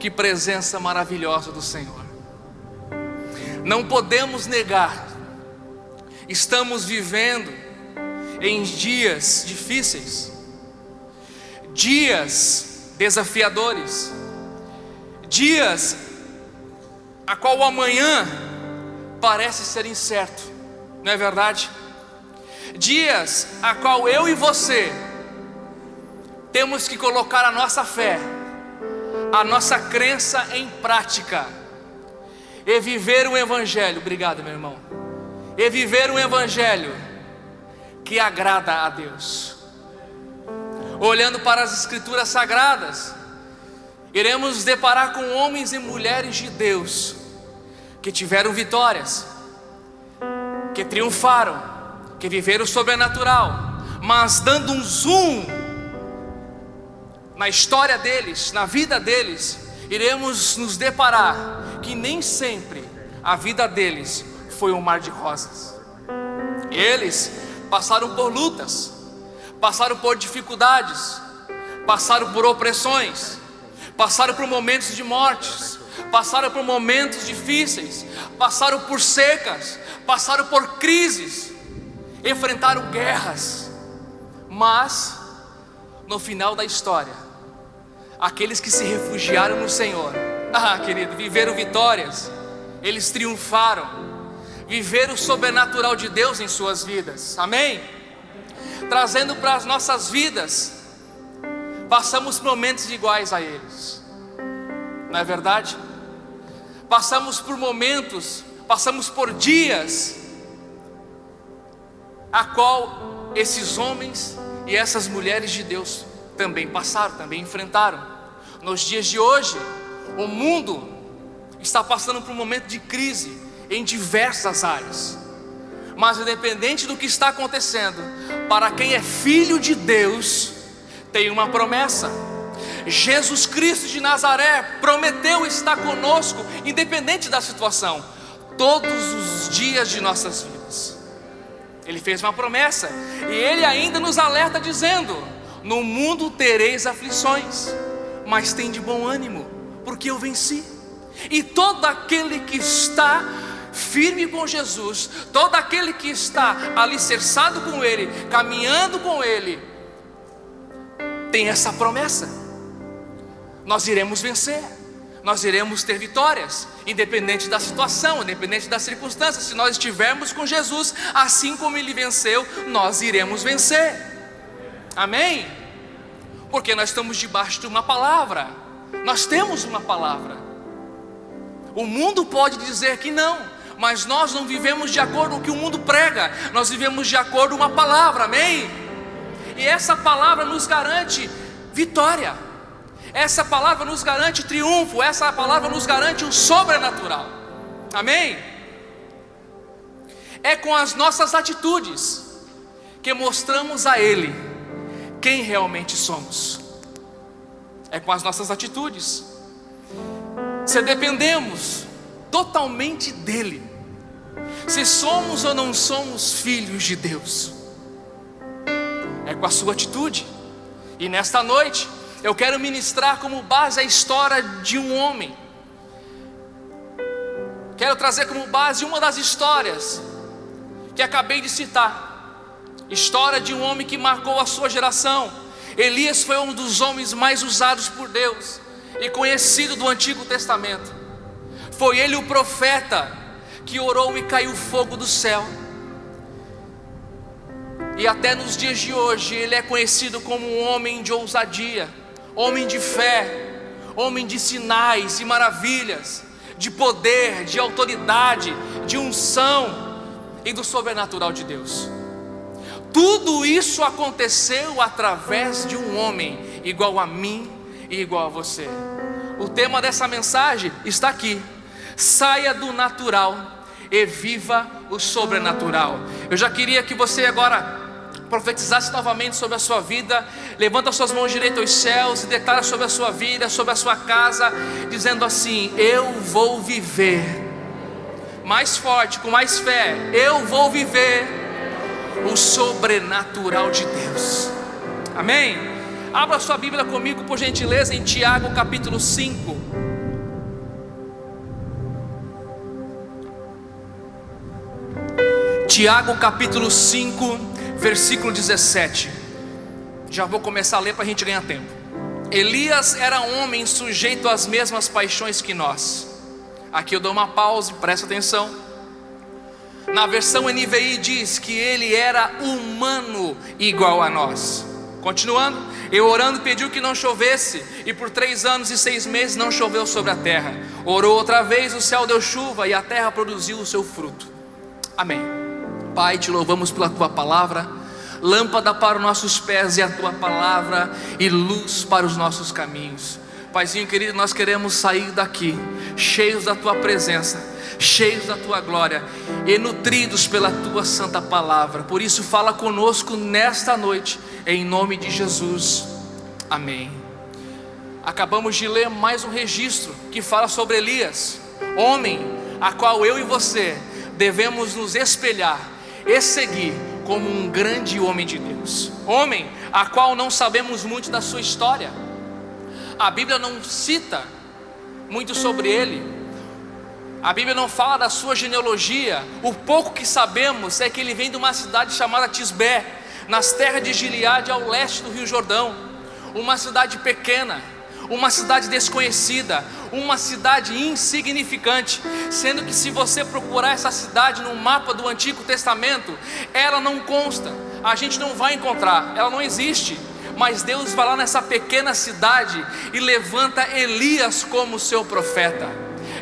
Que presença maravilhosa do Senhor. Não podemos negar, estamos vivendo em dias difíceis, dias desafiadores, dias a qual o amanhã parece ser incerto, não é verdade? Dias a qual eu e você temos que colocar a nossa fé, a nossa crença em prática e viver um evangelho, obrigado meu irmão, e viver um evangelho que agrada a Deus. Olhando para as escrituras sagradas, iremos nos deparar com homens e mulheres de Deus que tiveram vitórias, que triunfaram, que viveram o sobrenatural, mas dando um zoom na história deles, na vida deles, iremos nos deparar que nem sempre a vida deles foi um mar de rosas. Eles passaram por lutas, passaram por dificuldades, passaram por opressões, passaram por momentos de mortes, passaram por momentos difíceis, passaram por secas, passaram por crises, enfrentaram guerras, mas no final da história, aqueles que se refugiaram no Senhor, querido, viveram vitórias, eles triunfaram, viveram o sobrenatural de Deus em suas vidas, amém? Trazendo para as nossas vidas, passamos momentos iguais a eles, não é verdade? Passamos por momentos, passamos por dias, a qual esses homens e essas mulheres de Deus também passaram, também enfrentaram. Nos dias de hoje, o mundo está passando por um momento de crise em diversas áreas, mas independente do que está acontecendo, para quem é filho de Deus, tem uma promessa. Jesus Cristo de Nazaré prometeu estar conosco, independente da situação, todos os dias de nossas vidas. Ele fez uma promessa, e Ele ainda nos alerta dizendo: no mundo tereis aflições, mas tem de bom ânimo, porque eu venci. E todo aquele que está firme com Jesus, todo aquele que está alicerçado com Ele, caminhando com Ele, tem essa promessa: nós iremos vencer, nós iremos ter vitórias, independente da situação, independente das circunstâncias. Se nós estivermos com Jesus, assim como Ele venceu, nós iremos vencer, amém? Porque nós estamos debaixo de uma palavra, nós temos uma palavra. O mundo pode dizer que não, mas nós não vivemos de acordo com o que o mundo prega, nós vivemos de acordo com uma palavra, amém? E essa palavra nos garante vitória, essa palavra nos garante triunfo, essa palavra nos garante o sobrenatural, amém? É com as nossas atitudes que mostramos a Ele quem realmente somos. É com as nossas atitudes. Se dependemos totalmente dEle, se somos ou não somos filhos de Deus, é com a sua atitude. E nesta noite eu quero ministrar como base a história de um homem. Quero trazer como base uma das histórias que acabei de citar, história de um homem que marcou a sua geração. Elias foi um dos homens mais usados por Deus e conhecido do Antigo Testamento. Foi ele o profeta que orou e caiu fogo do céu. E até nos dias de hoje ele é conhecido como um homem de ousadia, homem de fé, homem de sinais e maravilhas, de poder, de autoridade, de unção e do sobrenatural de Deus. Tudo isso aconteceu através de um homem igual a mim e igual a você. O tema dessa mensagem está aqui: saia do natural e viva o sobrenatural. Eu já queria que você agora profetizasse novamente sobre a sua vida. Levanta suas mãos direitas aos céus e declara sobre a sua vida, sobre a sua casa, dizendo assim: eu vou viver. Mais forte, com mais fé: eu vou viver o sobrenatural de Deus, amém? Abra sua Bíblia comigo, por gentileza, em Tiago capítulo 5. Tiago capítulo 5, versículo 17. Já vou começar a ler para a gente ganhar tempo. Elias era um homem sujeito às mesmas paixões que nós. Aqui eu dou uma pausa, presta atenção. Na versão NVI diz que ele era humano igual a nós. Continuando, eu orando pediu que não chovesse, e por 3 anos e 6 meses não choveu sobre a terra. Orou outra vez, o céu deu chuva e a terra produziu o seu fruto. Amém. Pai, te louvamos pela tua palavra, lâmpada para os nossos pés e a tua palavra, e luz para os nossos caminhos. Paizinho querido, nós queremos sair daqui cheios da tua presença, cheios da tua glória e nutridos pela tua santa palavra. Por isso fala conosco nesta noite, em nome de Jesus, amém. Acabamos de ler mais um registro que fala sobre Elias, homem a qual eu e você devemos nos espelhar e seguir como um grande homem de Deus. Homem a qual não sabemos muito da sua história, a Bíblia não cita muito sobre ele, a Bíblia não fala da sua genealogia. O pouco que sabemos é que ele vem de uma cidade chamada Tisbé, nas terras de Gileade, ao leste do Rio Jordão. Uma cidade pequena, uma cidade desconhecida, uma cidade insignificante, sendo que se você procurar essa cidade no mapa do Antigo Testamento, ela não consta, a gente não vai encontrar, ela não existe. Mas Deus vai lá nessa pequena cidade e levanta Elias como seu profeta.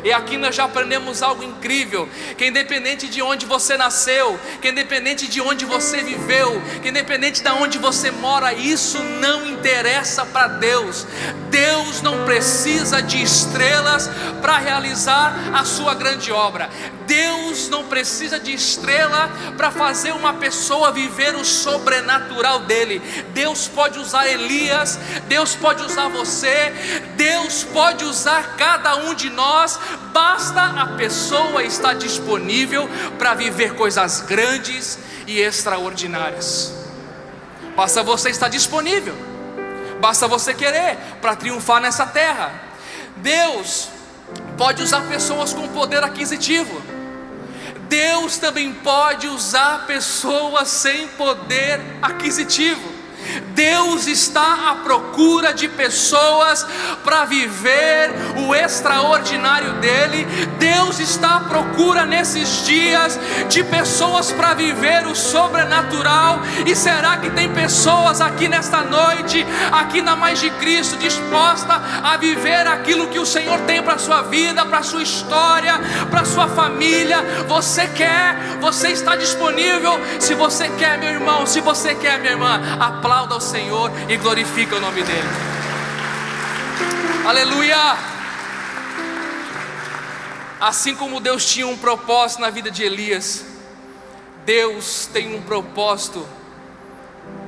E aqui nós já aprendemos algo incrível, que independente de onde você nasceu, que independente de onde você viveu, que independente de onde você mora, isso não interessa para Deus. Deus não precisa de estrelas para realizar a sua grande obra. Deus não precisa de estrela para fazer uma pessoa viver o sobrenatural dele. Deus pode usar Elias, Deus pode usar você, Deus pode usar cada um de nós. Basta a pessoa estar disponível para viver coisas grandes e extraordinárias. Basta você estar disponível, basta você querer para triunfar nessa terra. Deus pode usar pessoas com poder aquisitivo, Deus também pode usar pessoas sem poder aquisitivo. Deus está à procura de pessoas para viver o extraordinário dele. Deus está à procura nesses dias de pessoas para viver o sobrenatural. E será que tem pessoas aqui nesta noite, aqui na Mais de Cristo, disposta a viver aquilo que o Senhor tem para a sua vida, para a sua história, para a sua família? Você quer? Você está disponível? Se você quer, meu irmão, se você quer, minha irmã, aplauda ao Senhor e glorifica o nome dele. Aleluia! Assim como Deus tinha um propósito na vida de Elias, Deus tem um propósito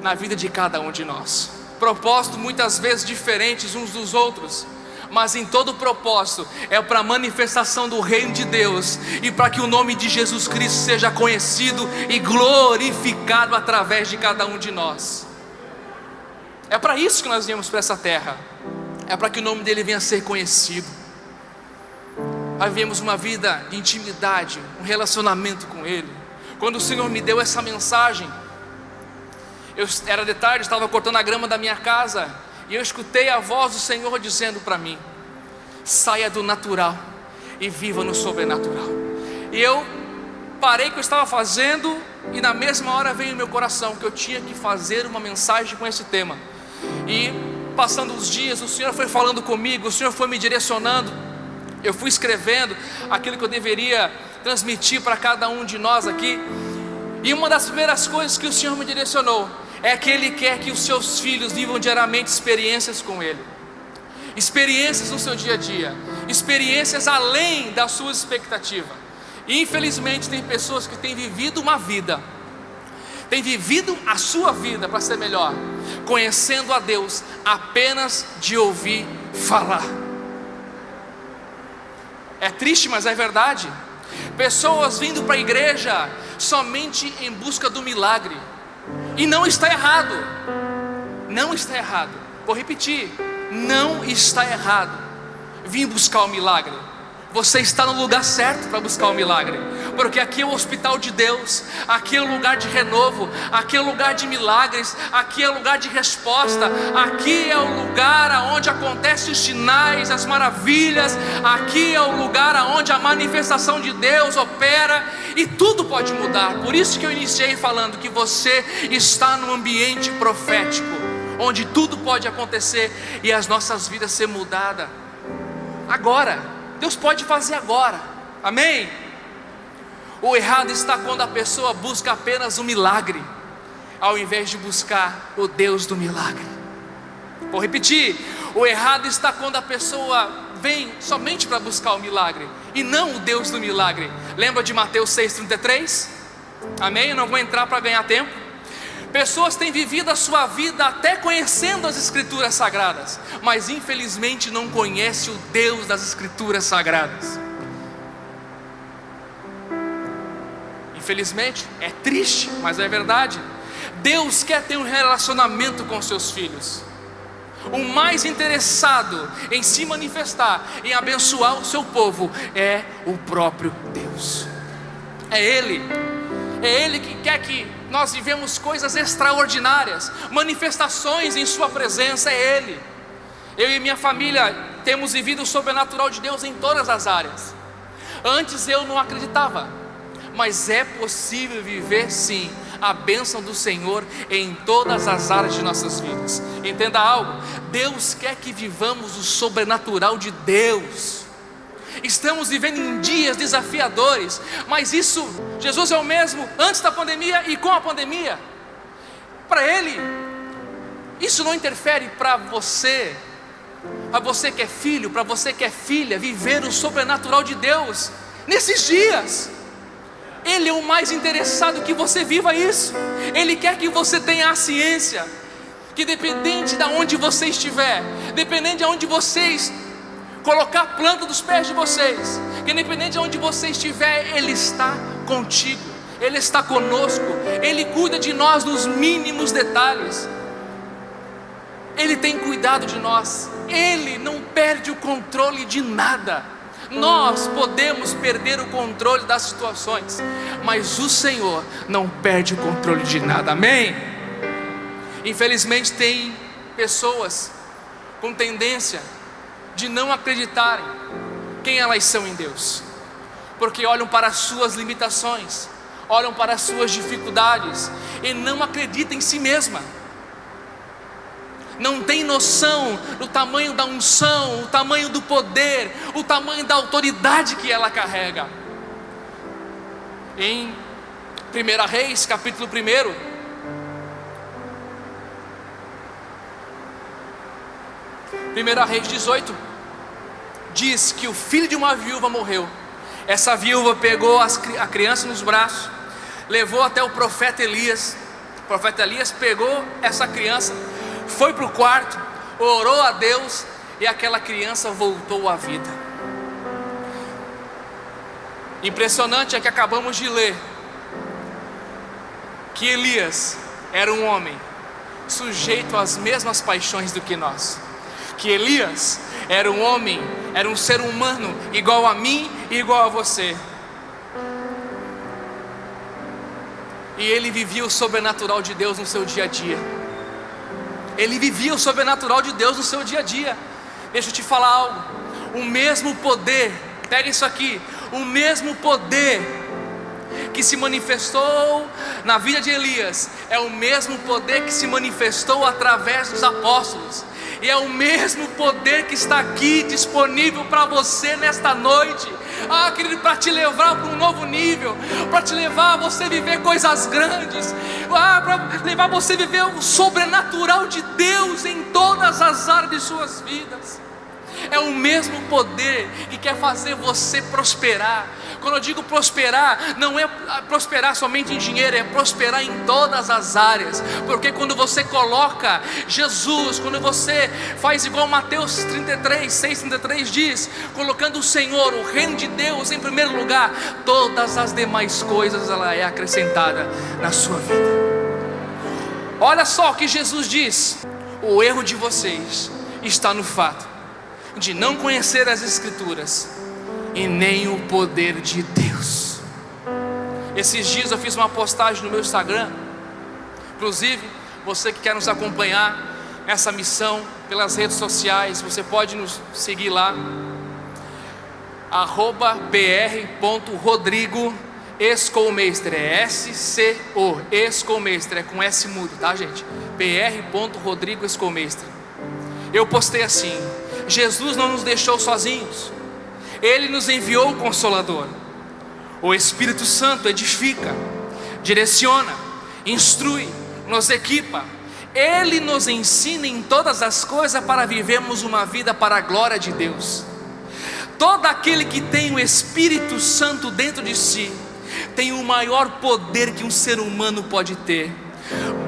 na vida de cada um de nós. Propósito muitas vezes diferentes uns dos outros, mas em todo propósito é para a manifestação do reino de Deus e para que o nome de Jesus Cristo seja conhecido e glorificado através de cada um de nós. É para isso que nós viemos para essa terra, é para que o nome dele venha a ser conhecido. Nós vivemos uma vida de intimidade, um relacionamento com ele. Quando o Senhor me deu essa mensagem, era de tarde, estava cortando a grama da minha casa, e eu escutei a voz do Senhor dizendo para mim: saia do natural e viva no sobrenatural. E eu parei o que eu estava fazendo, e na mesma hora veio no meu coração que eu tinha que fazer uma mensagem com esse tema. E passando os dias, o Senhor foi falando comigo, o Senhor foi me direcionando. Eu fui escrevendo aquilo que eu deveria transmitir para cada um de nós aqui. E uma das primeiras coisas que o Senhor me direcionou é que Ele quer que os seus filhos vivam diariamente experiências com Ele. Experiências no seu dia a dia, experiências além da sua expectativa. E infelizmente tem pessoas que têm vivido uma vida, têm vivido a sua vida, para ser melhor, conhecendo a Deus apenas de ouvir falar. É triste, mas é verdade. Pessoas vindo para a igreja somente em busca do milagre. E não está errado, não está errado. Vou repetir: não está errado vir buscar o milagre. Você está no lugar certo para buscar o milagre, porque aqui é o hospital de Deus, aqui é o lugar de renovo, aqui é o lugar de milagres, aqui é o lugar de resposta, aqui é o lugar onde acontecem os sinais, as maravilhas, aqui é o lugar onde a manifestação de Deus opera e tudo pode mudar. Por isso que eu iniciei falando que você está num ambiente profético, onde tudo pode acontecer e as nossas vidas ser mudadas agora. Deus pode fazer agora, amém? O errado está quando a pessoa busca apenas o milagre, ao invés de buscar o Deus do milagre. Vou repetir: o errado está quando a pessoa vem somente para buscar o milagre, e não o Deus do milagre. Lembra de Mateus 6,33? Amém? Eu não vou entrar para ganhar tempo. Pessoas têm vivido a sua vida até conhecendo as Escrituras Sagradas, mas infelizmente não conhecem o Deus das Escrituras Sagradas. Infelizmente, é triste, mas é verdade. Deus quer ter um relacionamento com seus filhos. O mais interessado em se manifestar, em abençoar o seu povo, é o próprio Deus. É Ele que quer que nós vivemos coisas extraordinárias, manifestações em sua presença. É Ele. Eu e minha família temos vivido o sobrenatural de Deus em todas as áreas. Antes eu não acreditava, mas é possível viver sim a bênção do Senhor em todas as áreas de nossas vidas. Entenda algo: Deus quer que vivamos o sobrenatural de Deus. Estamos vivendo em dias desafiadores, mas isso, Jesus é o mesmo antes da pandemia e com a pandemia. Para Ele, isso não interfere para você que é filho, para você que é filha, viver o sobrenatural de Deus nesses dias. Ele é o mais interessado que você viva isso. Ele quer que você tenha a ciência que dependente de onde você estiver, dependente de onde vocês colocar a planta dos pés de vocês, que independente de onde você estiver, Ele está contigo, Ele está conosco, Ele cuida de nós nos mínimos detalhes, Ele tem cuidado de nós, Ele não perde o controle de nada. Nós podemos perder o controle das situações, mas o Senhor não perde o controle de nada, amém? Infelizmente tem pessoas com tendência de não acreditarem quem elas são em Deus, porque olham para as suas limitações, olham para as suas dificuldades e não acreditam em si mesma. Não tem noção do tamanho da unção, o tamanho do poder, o tamanho da autoridade que ela carrega. Em 1 Reis, capítulo 1, Reis 18, diz que o filho de uma viúva morreu. Essa viúva pegou a criança nos braços, levou até o profeta Elias. O profeta Elias pegou essa criança, foi para o quarto, orou a Deus e aquela criança voltou à vida. Impressionante é que acabamos de ler que Elias era um homem sujeito às mesmas paixões do que nós, que Elias era um homem, era um ser humano igual a mim e igual a você, e ele vivia o sobrenatural de Deus no seu dia a dia. Ele vivia o sobrenatural de Deus no seu dia a dia. Deixa eu te falar algo: o mesmo poder, pega isso aqui, o mesmo poder que se manifestou na vida de Elias é o mesmo poder que se manifestou através dos apóstolos, e é o mesmo poder que está aqui disponível para você nesta noite. Querido, para te levar para um novo nível, para te levar a você viver coisas grandes, para levar você a viver o sobrenatural de Deus em todas as áreas de suas vidas. É o mesmo poder que quer fazer você prosperar. Quando eu digo prosperar, não é prosperar somente em dinheiro, é prosperar em todas as áreas. Porque quando você coloca Jesus, quando você faz igual Mateus 6,33 diz, colocando o Senhor, o reino de Deus em primeiro lugar, todas as demais coisas ela é acrescentada na sua vida. Olha só o que Jesus diz: o O erro de vocês está no fato de não conhecer as Escrituras e nem o poder de Deus. Esses dias eu fiz uma postagem no meu Instagram. Inclusive, você que quer nos acompanhar nessa missão pelas redes sociais, você pode nos seguir lá, @br.rodrigoescoumestre, é SCO, Escoumestre, é com S mudo, tá gente? br.rodrigoescoumestre. Eu postei assim: Jesus não nos deixou sozinhos, Ele nos enviou o Consolador. O Espírito Santo edifica, direciona, instrui, nos equipa. Ele nos ensina em todas as coisas para vivermos uma vida para a glória de Deus. Todo aquele que tem o Espírito Santo dentro de si tem o maior poder que um ser humano pode ter.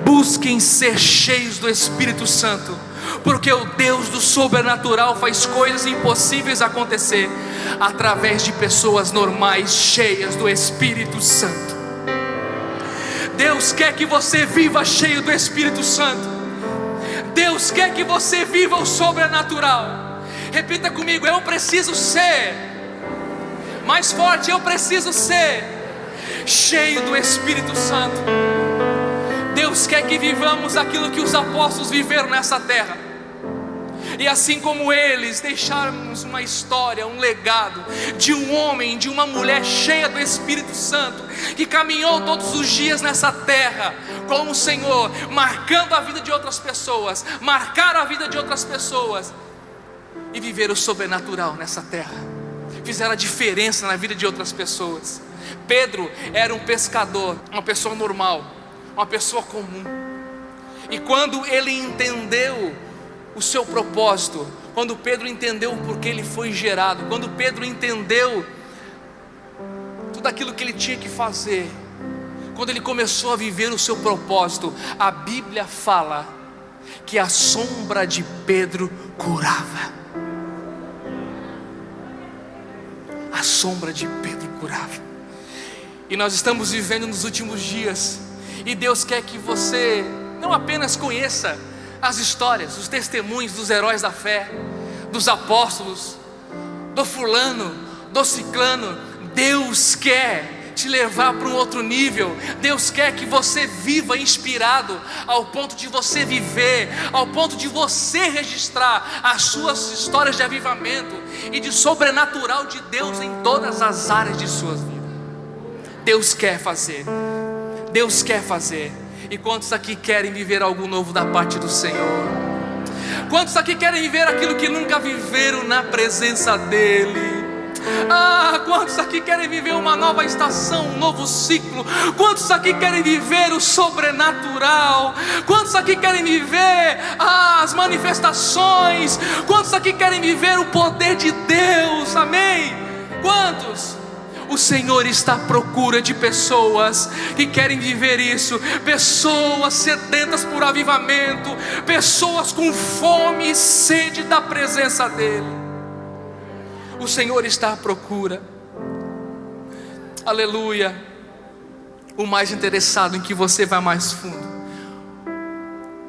Busquem ser cheios do Espírito Santo, porque o Deus do sobrenatural faz coisas impossíveis acontecer através de pessoas normais cheias do Espírito Santo. Deus quer que você viva cheio do Espírito Santo. Deus quer que você viva o sobrenatural. Repita comigo: eu preciso ser. Mais forte: eu preciso ser cheio do Espírito Santo. Deus quer que vivamos aquilo que os apóstolos viveram nessa terra. E assim como eles, deixarmos uma história, um legado de um homem, de uma mulher cheia do Espírito Santo, que caminhou todos os dias nessa terra com o Senhor, marcando a vida de outras pessoas, marcar a vida de outras pessoas e viver o sobrenatural nessa terra. Fizeram a diferença na vida de outras pessoas. Pedro era um pescador, uma pessoa normal, uma pessoa comum. E quando ele entendeu o seu propósito, quando Pedro entendeu por que ele foi gerado, quando Pedro entendeu tudo aquilo que ele tinha que fazer, quando ele começou a viver o seu propósito, a Bíblia fala que a sombra de Pedro curava. A sombra de Pedro curava. E nós estamos vivendo nos últimos dias, e Deus quer que você não apenas conheça as histórias, os testemunhos dos heróis da fé, dos apóstolos, do fulano, do ciclano. Deus quer te levar para um outro nível. Deus quer que você viva inspirado, ao ponto de você viver, ao ponto de você registrar as suas histórias de avivamento e de sobrenatural de Deus em todas as áreas de suas vidas. Deus quer fazer. Deus quer fazer. E quantos aqui querem viver algo novo da parte do Senhor? Quantos aqui querem viver aquilo que nunca viveram na presença dEle? Quantos aqui querem viver uma nova estação, um novo ciclo? Quantos aqui querem viver o sobrenatural? Quantos aqui querem viver as manifestações? Quantos aqui querem viver o poder de Deus? Amém? Quantos? O Senhor está à procura de pessoas que querem viver isso, pessoas sedentas por avivamento, pessoas com fome e sede da presença dEle. O Senhor está à procura. Aleluia. O mais interessado em que você vá mais fundo,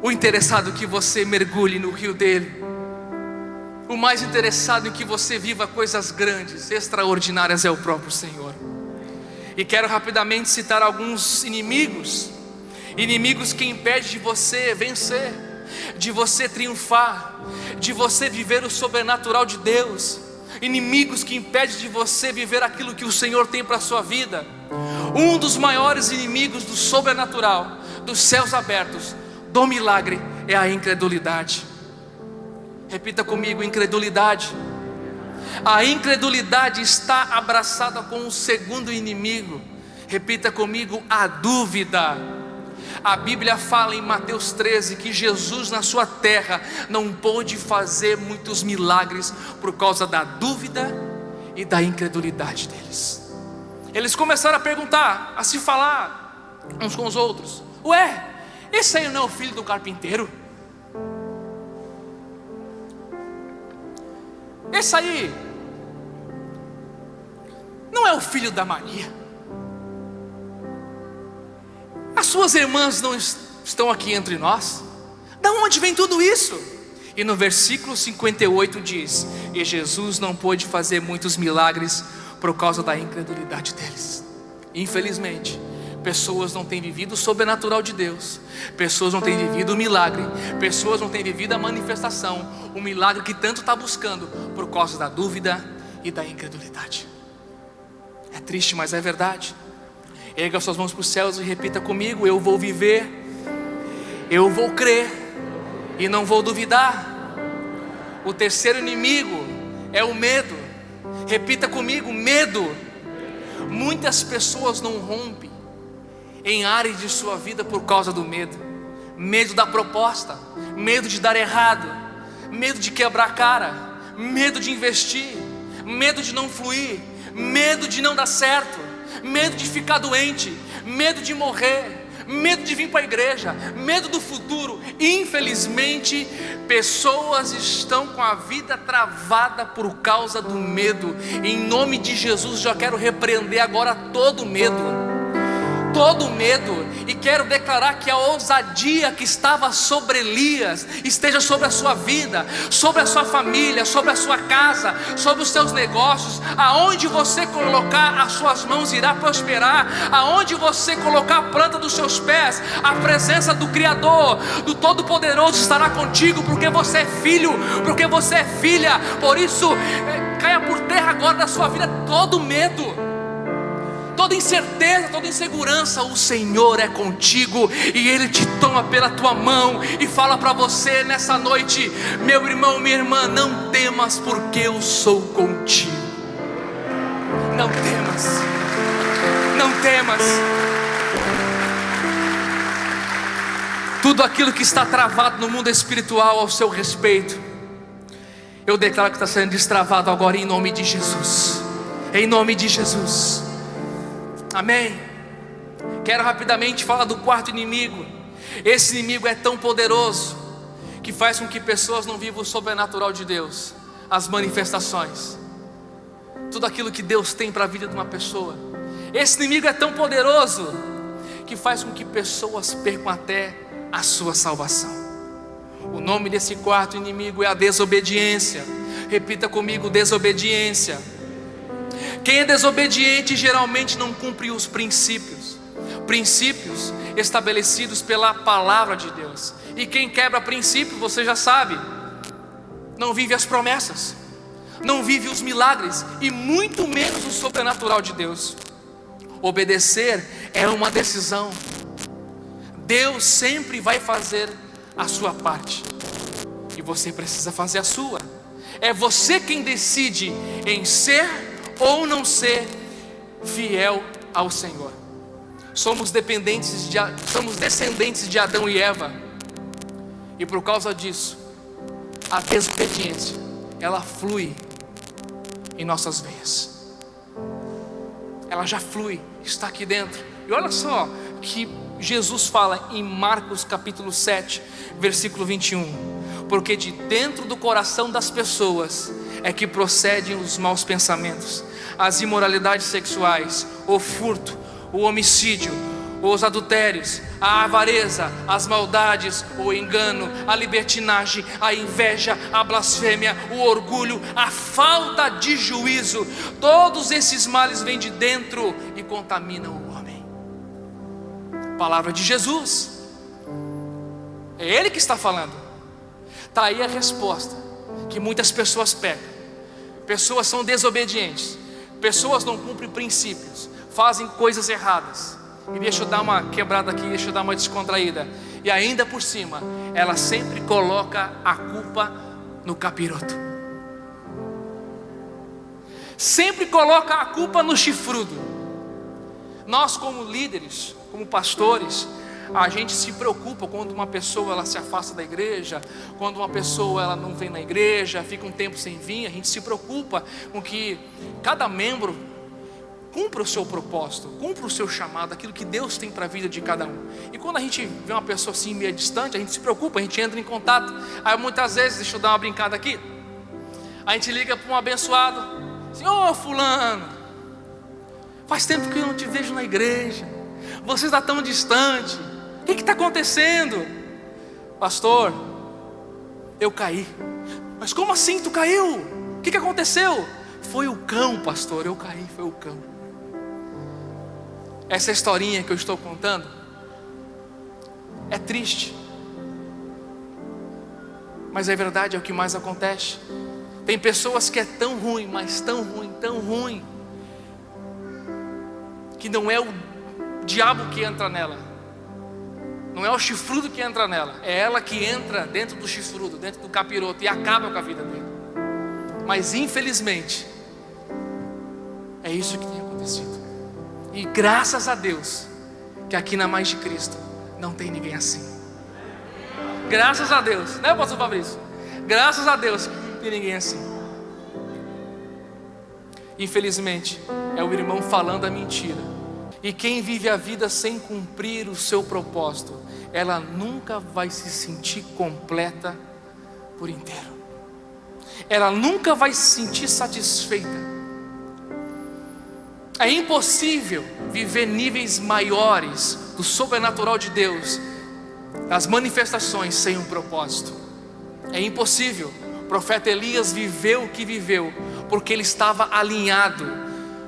o interessado que você mergulhe no rio dEle, o mais interessado em que você viva coisas grandes, extraordinárias, é o próprio Senhor. E quero rapidamente citar alguns inimigos que impedem de você vencer, de você triunfar, de você viver o sobrenatural de Deus. Inimigos que impedem de você viver aquilo que o Senhor tem para a sua vida. Um dos maiores inimigos do sobrenatural, dos céus abertos, do milagre, é a incredulidade. Repita comigo: incredulidade. A incredulidade está abraçada com o segundo inimigo. Repita comigo: a dúvida. A Bíblia fala em Mateus 13 que Jesus na sua terra não pôde fazer muitos milagres por causa da dúvida e da incredulidade deles. Eles começaram a perguntar, a se falar uns com os outros: ué, esse aí não é o filho do carpinteiro? Esse aí não é o filho da Maria? As suas irmãs não estão aqui entre nós? Da onde vem tudo isso? E no versículo 58 diz: e Jesus não pôde fazer muitos milagres por causa da incredulidade deles. Infelizmente, pessoas não têm vivido o sobrenatural de Deus, pessoas não têm vivido o milagre, pessoas não têm vivido a manifestação, o milagre que tanto está buscando, por causa da dúvida e da incredulidade. É triste, mas é verdade. Erga suas mãos para os céus e repita comigo: eu vou viver, eu vou crer e não vou duvidar. O terceiro inimigo é o medo. Repita comigo: medo. Muitas pessoas não rompem em áreas de sua vida por causa do medo. Medo da proposta, medo de dar errado, medo de quebrar a cara, medo de investir, medo de não fluir, medo de não dar certo, medo de ficar doente, medo de morrer, medo de vir para a igreja, medo do futuro. Infelizmente, pessoas estão com a vida travada por causa do medo. Em nome de Jesus, já quero repreender agora todo medo, e quero declarar que a ousadia que estava sobre Elias esteja sobre a sua vida, sobre a sua família, sobre a sua casa, sobre os seus negócios. Aonde você colocar as suas mãos irá prosperar. Aonde você colocar a planta dos seus pés, a presença do Criador, do Todo-Poderoso estará contigo, porque você é filho, porque você é filha. Por isso, caia por terra agora da sua vida todo medo, toda incerteza, toda insegurança. O Senhor é contigo e Ele te toma pela tua mão e fala para você nessa noite: meu irmão, minha irmã, não temas, porque eu sou contigo. Não temas, não temas. Tudo aquilo que está travado no mundo espiritual ao seu respeito, eu declaro que está sendo destravado agora em nome de Jesus. Em nome de Jesus. Amém. Quero rapidamente falar do quarto inimigo. Esse inimigo é tão poderoso que faz com que pessoas não vivam o sobrenatural de Deus, as manifestações, tudo aquilo que Deus tem para a vida de uma pessoa. Esse inimigo é tão poderoso que faz com que pessoas percam até a sua salvação. O nome desse quarto inimigo é a desobediência. Repita comigo: desobediência. Quem é desobediente geralmente não cumpre os princípios estabelecidos pela palavra de Deus. E quem quebra princípio, você já sabe, não vive as promessas, não vive os milagres e muito menos o sobrenatural de Deus. Obedecer é uma decisão. Deus sempre vai fazer a sua parte e você precisa fazer a sua. É você quem decide em ser ou não ser fiel ao Senhor. Somos descendentes de Adão e Eva, e por causa disso, a desobediência, ela flui em nossas veias. Ela já flui, está aqui dentro. E olha só que Jesus fala em Marcos capítulo 7, versículo 21. Porque de dentro do coração das pessoas é que procedem os maus pensamentos, as imoralidades sexuais, o furto, o homicídio, os adultérios, a avareza, as maldades, o engano, a libertinagem, a inveja, a blasfêmia, o orgulho, a falta de juízo. Todos esses males vêm de dentro e contaminam o homem. Palavra de Jesus, é Ele que está falando. Está aí a resposta que muitas pessoas pecam. Pessoas são desobedientes, pessoas não cumprem princípios, fazem coisas erradas. E deixa eu dar uma quebrada aqui, deixa eu dar uma descontraída. E ainda por cima, ela sempre coloca a culpa no capiroto. Sempre coloca a culpa no chifrudo. Nós como líderes, como pastores, a gente se preocupa quando uma pessoa ela se afasta da igreja, quando uma pessoa ela não vem na igreja, fica um tempo sem vir. A gente se preocupa com que cada membro cumpra o seu propósito, cumpra o seu chamado, aquilo que Deus tem para a vida de cada um. E quando a gente vê uma pessoa assim meio distante, a gente se preocupa, a gente entra em contato. Aí muitas vezes, deixa eu dar uma brincada aqui, a gente liga para um abençoado assim: ô fulano, faz tempo que eu não te vejo na igreja, você está tão distante, o que está acontecendo? pastor, eu caí. Mas como assim tu caiu? O que aconteceu? Foi o cão, pastor, eu caí, foi o cão. Essa historinha que eu estou contando é triste, mas é verdade, é o que mais acontece. Tem pessoas que é tão ruim, mas tão ruim, que não é o diabo que entra nela, não é o chifrudo que entra nela, é ela que entra dentro do chifrudo, dentro do capiroto, e acaba com a vida dele. Mas infelizmente é isso que tem acontecido. E graças a Deus que aqui na Mais de Cristo não tem ninguém assim. Graças a Deus, né, pastor Fabrício? Graças a Deus que não tem ninguém assim. Infelizmente é o irmão falando a mentira. E quem vive a vida sem cumprir o seu propósito, ela nunca vai se sentir completa por inteiro. Ela nunca vai se sentir satisfeita. É impossível viver níveis maiores do sobrenatural de Deus, das manifestações, sem um propósito. É impossível. O profeta Elias viveu o que viveu porque ele estava alinhado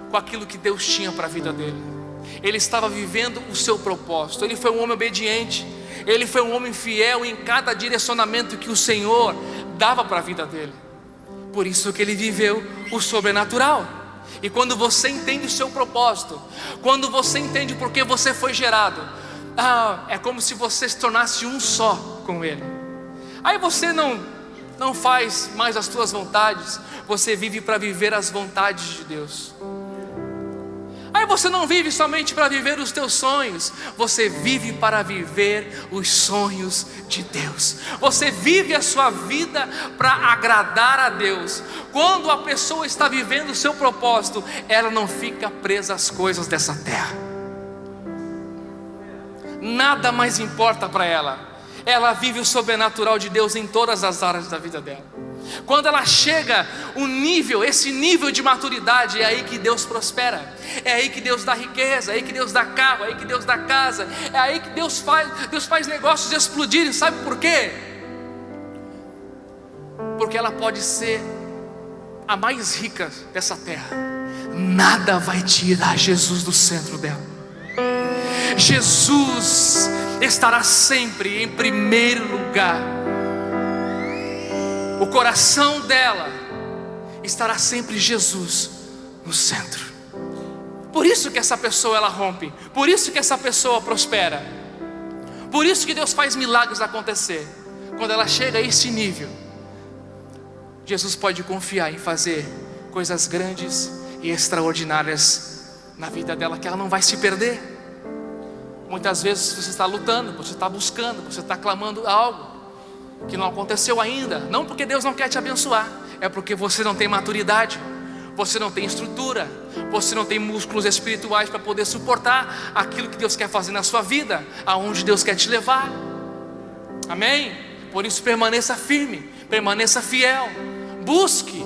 com aquilo que Deus tinha para a vida dele. Ele estava vivendo o seu propósito. Ele foi um homem obediente. Ele foi um homem fiel em cada direcionamento que o Senhor dava para a vida dele. Por isso que ele viveu o sobrenatural. E quando você entende o seu propósito, quando você entende por que você foi gerado, é como se você se tornasse um só com Ele. Aí você não faz mais as suas vontades, você vive para viver as vontades de Deus. Aí você não vive somente para viver os teus sonhos, você vive para viver os sonhos de Deus. Você vive a sua vida para agradar a Deus. Quando a pessoa está vivendo o seu propósito, ela não fica presa às coisas dessa terra. Nada mais importa para ela. Ela vive o sobrenatural de Deus em todas as áreas da vida dela. Quando ela chega esse nível de maturidade, é aí que Deus prospera, é aí que Deus dá riqueza, é aí que Deus dá carro, é aí que Deus dá casa, é aí que Deus faz negócios explodirem. Sabe por quê? Porque ela pode ser a mais rica dessa terra, nada vai tirar Jesus do centro dela. Jesus estará sempre em primeiro lugar. O coração dela estará sempre Jesus no centro. Por isso que essa pessoa ela rompe, por isso que essa pessoa prospera, por isso que Deus faz milagres acontecer. Quando ela chega a esse nível, Jesus pode confiar em fazer coisas grandes e extraordinárias na vida dela, que ela não vai se perder. Muitas vezes você está lutando, você está buscando, você está clamando algo que não aconteceu ainda, não porque Deus não quer te abençoar, é porque você não tem maturidade, você não tem estrutura, você não tem músculos espirituais para poder suportar aquilo que Deus quer fazer na sua vida, aonde Deus quer te levar. Amém? Por isso permaneça firme, permaneça fiel, busque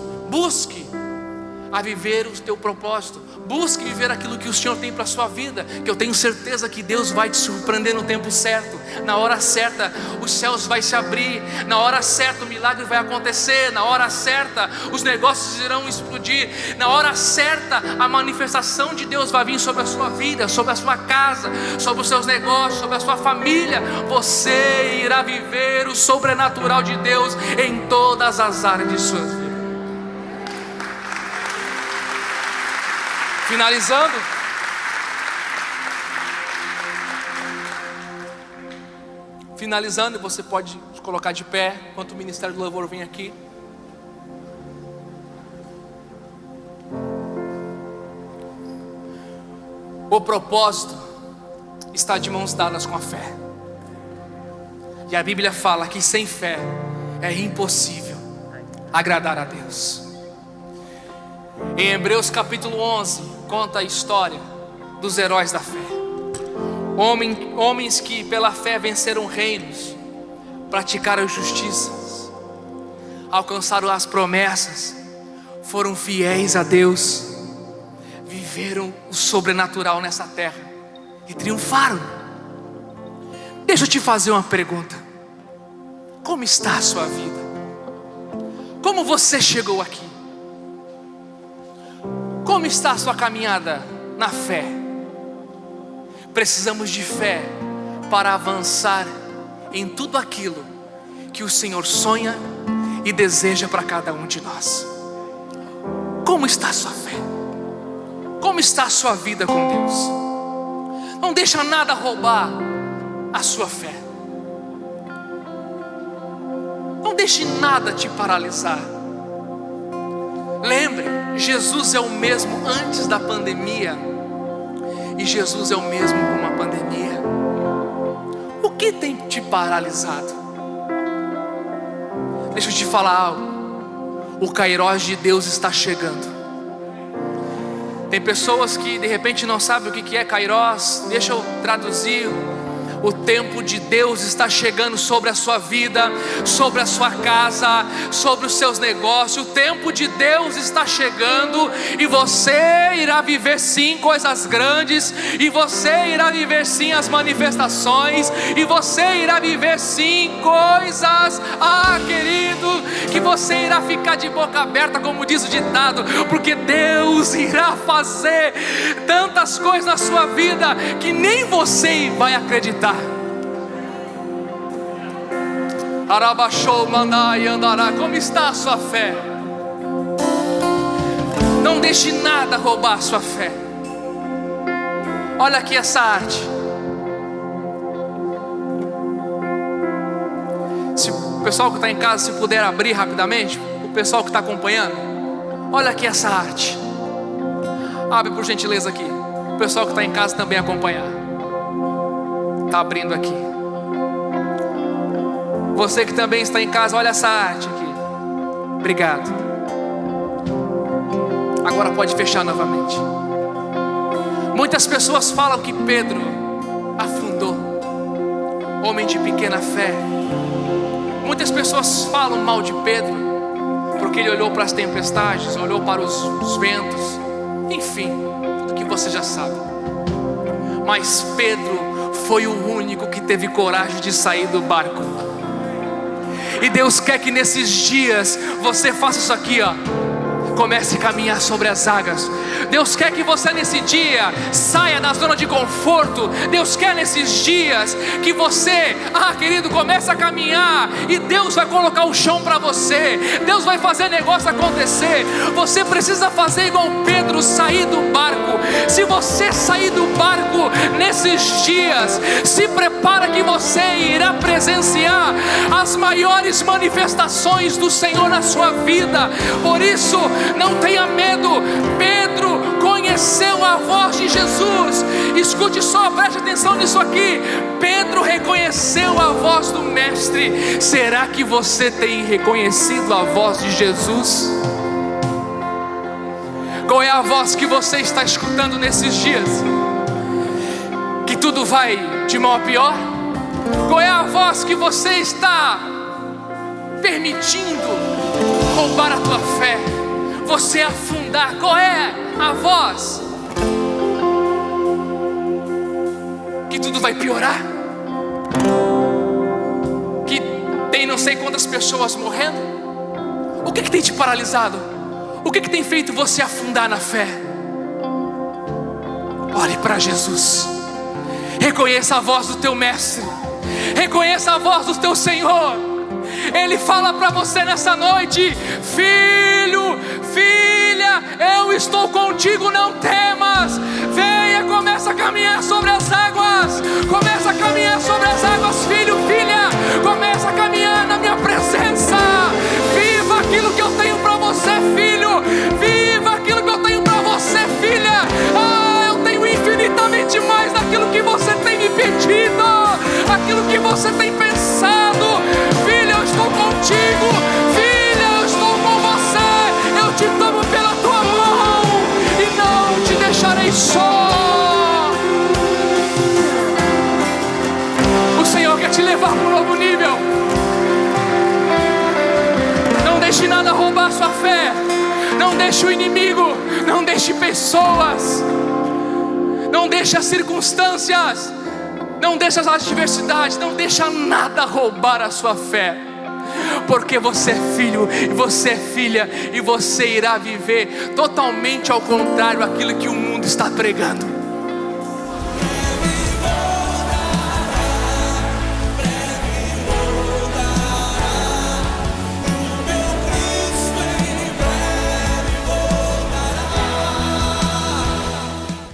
a viver o teu propósito, busque viver aquilo que o Senhor tem para a sua vida, que eu tenho certeza que Deus vai te surpreender no tempo certo, na hora certa os céus vai se abrir, na hora certa o milagre vai acontecer, na hora certa os negócios irão explodir, na hora certa a manifestação de Deus vai vir sobre a sua vida, sobre a sua casa, sobre os seus negócios, sobre a sua família. Você irá viver o sobrenatural de Deus em todas as áreas de sua vida. Finalizando, você pode se colocar de pé enquanto o Ministério do Louvor vem aqui. O propósito está de mãos dadas com a fé. E a Bíblia fala que sem fé é impossível agradar a Deus. Em Hebreus capítulo 11 conta a história dos heróis da fé, homens que pela fé venceram reinos, praticaram justiças, alcançaram as promessas, foram fiéis a Deus, viveram o sobrenatural nessa terra e triunfaram. Deixa eu te fazer uma pergunta: Como está a sua vida? Como você chegou aqui? Como está a sua caminhada na fé? Precisamos de fé para avançar em tudo aquilo que o Senhor sonha e deseja para cada um de nós. Como está a sua fé? Como está a sua vida com Deus? Não deixa nada roubar a sua fé. Não deixe nada te paralisar. Lembre, Jesus é o mesmo antes da pandemia e Jesus é o mesmo com a pandemia. O que tem te paralisado? Deixa eu te falar algo. O Kairós de Deus está chegando. Tem pessoas que de repente não sabem o que é Kairós. Deixa eu traduzir. O tempo de Deus está chegando sobre a sua vida, sobre a sua casa, sobre os seus negócios. O tempo de Deus está chegando e você irá viver sim coisas grandes, e você irá viver sim as manifestações, e você irá viver sim coisas, querido, que você irá ficar de boca aberta, como diz o ditado, porque Deus irá fazer tantas coisas na sua vida que nem você vai acreditar. Arabachou, mandai, andará. Como está a sua fé? Não deixe nada roubar a sua fé. Olha aqui essa arte. Se o pessoal que está em casa, se puder abrir rapidamente, o pessoal que está acompanhando, olha aqui essa arte. Abre por gentileza aqui. O pessoal que está em casa também acompanhar. Está abrindo aqui. Você que também está em casa, olha essa arte aqui. Obrigado. Agora pode fechar novamente. Muitas pessoas falam que Pedro afundou, homem de pequena fé. Muitas pessoas falam mal de Pedro, porque ele olhou para as tempestades, olhou para os ventos, enfim, tudo que você já sabe. Mas Pedro foi o único que teve coragem de sair do barco. E Deus quer que nesses dias você faça isso aqui, comece a caminhar sobre as águas. Deus quer que você nesse dia saia da zona de conforto. Deus quer nesses dias que você, querido, comece a caminhar, e Deus vai colocar o chão para você. Deus vai fazer negócio acontecer. Você precisa fazer igual Pedro, sair do barco. Se você sair do barco nesses dias, se prepara que você irá presenciar as maiores manifestações do Senhor na sua vida. Por isso, não tenha medo. Pedro conheceu a voz de Jesus. Escute só, preste atenção nisso aqui. Pedro reconheceu a voz do Mestre. Será que você tem reconhecido a voz de Jesus? Qual é a voz que você está escutando nesses dias? Que tudo vai de mal a pior? Qual é a voz que você está permitindo roubar a tua fé, você afundar? Qual é a voz? Que tudo vai piorar? Que tem não sei quantas pessoas morrendo? O que tem te paralisado? O que tem feito você afundar na fé? Olhe para Jesus. Reconheça a voz do teu Mestre. Reconheça a voz do teu Senhor. Ele fala para você nessa noite: filho, filha, eu estou contigo, não temas. Venha, começa a caminhar sobre as águas. Começa a caminhar sobre as águas, filho, filha. Começa a caminhar na minha presença. Viva aquilo que eu tenho para você, filho. Viva aquilo que eu tenho para você, filha. Eu tenho infinitamente mais daquilo que você tem me pedido, aquilo que você tem pensado. Filha, eu estou contigo. Filha, eu estou com você. Eu te tomo pela tua mão e não te deixarei só. O Senhor quer te levar para um novo nível. Não deixe nada roubar a sua fé. Não deixe o inimigo, não deixe pessoas, não deixe as circunstâncias, não deixe as adversidades, não deixe nada roubar a sua fé. porque você é filho, e você é filha, e você irá viver totalmente ao contrário daquilo que o mundo está pregando.